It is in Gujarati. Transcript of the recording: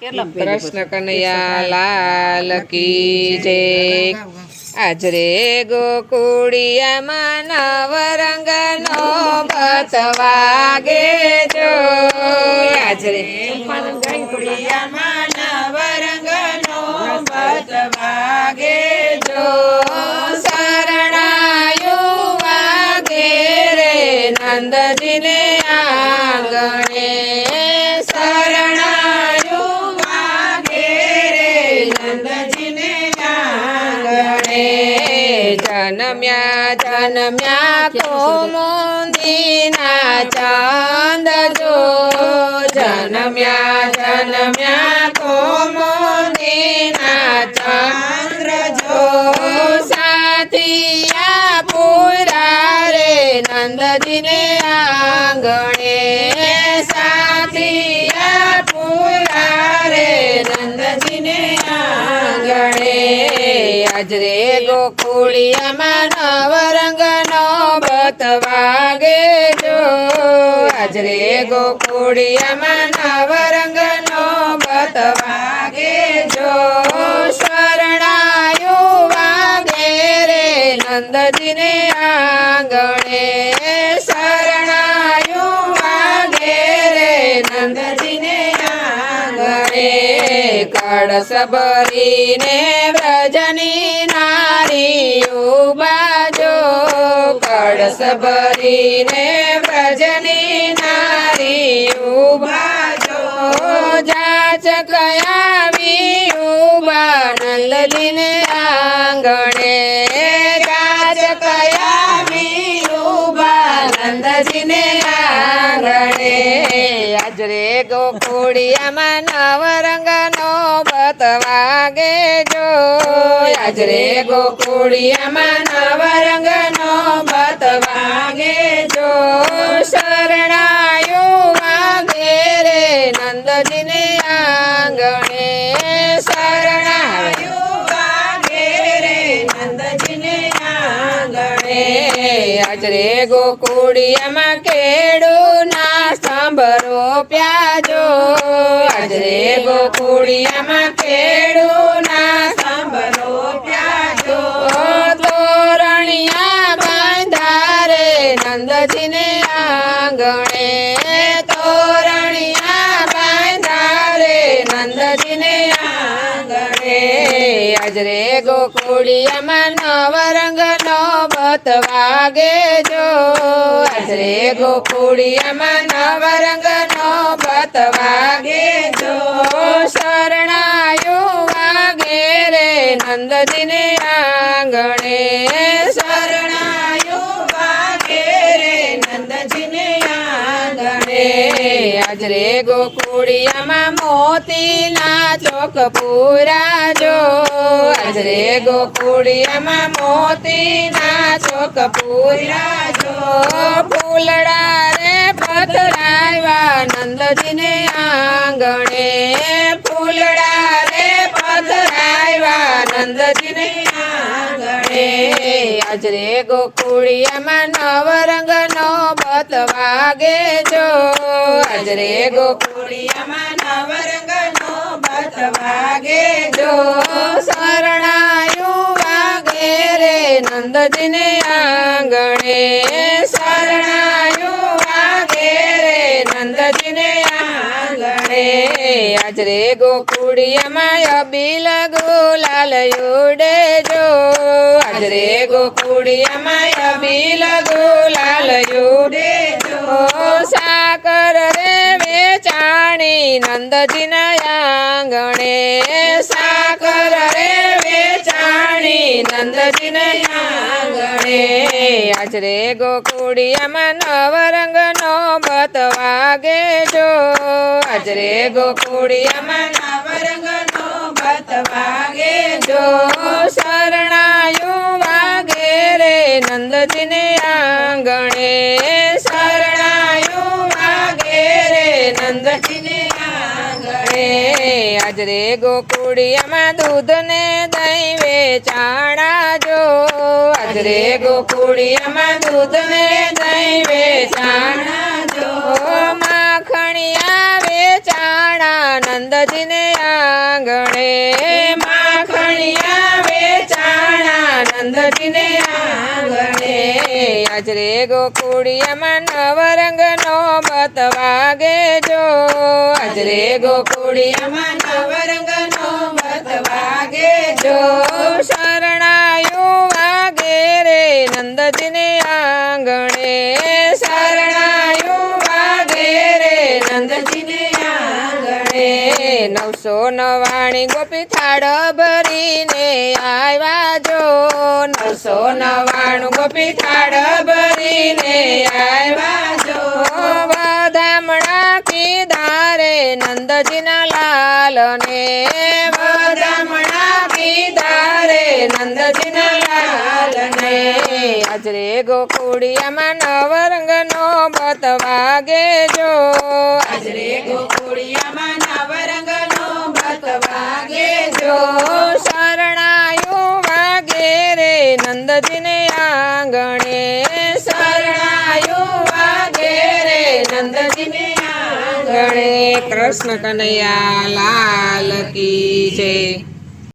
કૃષ્ણ કનૈયા લાલ કી જય। આજ રે ગોકુળિયામાં નવરંગનો બત વાગે જો, આજ રે ગોકુળિયામાં નવરંગનો બત વાગે જો, શરણાયું વાગે રે નંદજીને આંગણે, શરણાયું વાગે રે નંદજીને આંગણે। જન્મ્યા જન્મ્યા કૌમુદીના ચાંદ જો, જન્મ્યા જન્મ્યા કૌમુદીના ચંદ્ર જો, સાથિયા પૂરા રે નંદજીને આંગણે, સાથિયા પૂરા રે નંદજીને આંગણે। આજ રે ગોકુળિયામાં નવરંગનો બત વાગે જો, આજ રે ગોકુળિયામાં નવરંગનો બત વાગે જો, શરણાયું વાગે રે નંદજીને આંગણે, શરણાયું વાગે રે નંદજીને આંગણે। કળશ ભરીને વ્રજની નારીઓ બાજો, કળશ ભરીને વ્રજની નારીઓ બાજો, જાચક આવી ઉભા નંદજીને આંગણે, જાચક આવી ઉભા નંદજીને આંગણે। આજ રે ગોકુળિયામાં નવરંગનો બત વાગે જો, આજ રે ગોકુળિયામાં નવરંગનો બત વાગે જો, શરણાયું વાગે રે નંદજીને આંગણે, શરણાયું વાગે રે નંદજીને આંગણે। આજ રે ગોકુળિયામાં કેળુના સ્તંભ રોપ્યા જો, આજ રે ગોકુળિયામાં કેળુના સ્તંભ રોપ્યા જો, તોરણિયા બાંધા રે નંદજીને આંગણે, તોરણિયા બાંધા રે નંદજીને આંગણે। આજ રે ગોકુળિયામાં નવરંગનો બત વાગે જો, આજ રે ગોકુળિયામાં નવરંગનો બત વાગે જો, શરણાયું વાગે રે નંદજીને આંગણે, શરણાયું વાગે રે નંદજીને આંગણે। આજ રે ગોકુળિયામાં મોતીના ચોક પૂરા જો, આજ રે ગોકુળિયામાં મોતીના ચોક પૂરા જો, ફૂલડા રે પધરાવ્યા નંદજીને આંગણે, ફૂલડા રે પધરાવ્યા નંદજીને આંગણે। આજ રે ગોકુળિયામાં નવરંગનો બત વાગે જો, આજ રે ગોકુળિયામાં નવરંગનો બત વાગે જો, શરણાયું વાગે રે નંદજીને આંગણે, શરણાયું વાગે રે નંદજીને આંગણે। આજ રે ગોકુળિયામાં અબીલ ગુલાલ ઉડે જો, આજ રે ગોકુળિયામાં અબીલ ગુલાલ ઉડે જો, સાકર રે વેચાણી નંદજીના આંગણે, સાકર રે વેચાણી નંદજીને આંગણે। આજ રે ગોકુળિયામાં નવરંગનો બત વાગે જો, આજ રે ગોકુળિયામાં નવરંગનો બત વાગે જો, શરણાયું વાગે રે નંદજીને આંગણે, શરણાયું વાગે રે નંદજીને આંગણે। આજ રે ગોકુળિયામાં દૂધ ને દહીં વેચાણા જો, આજ રે ગોકુળિયામાં દૂધ ને દહીં વેચાણા જો, માખણિયા વેચાણા નંદજીને આંગણે માખણિયા વેચાણા નંદજીને આંગણે આજ રે ગોકુળિયામાં નવરંગનો બતવાગે જો આજ રે ગોકુળિયામાં નવરંગનો બતવાગે જો શરણાયું વાગે રે નંદજીને આંગણે શરણાયું વાગે રે નંદજીને આંગણે 999 ગોપી થાળ ભરીને આવ્યા જો 999 ગોપી થાળ ભરીને આવ્યા જો બધામણા કીધા રે નંદજીના લાલને બધામણા કીધા રે નંદજીના લાલને આજ રે ગોકુળિયામાં નવરંગનો બતવાગે જો આજ રે ગોકુળિયામાં નવરંગનો બતવાગે જો શરણાયું વાગે રે નંદજીને આંગણે શરણાયું વાગે રે નંદજીને આંગણે કૃષ્ણ કનૈયા લાલ કી જય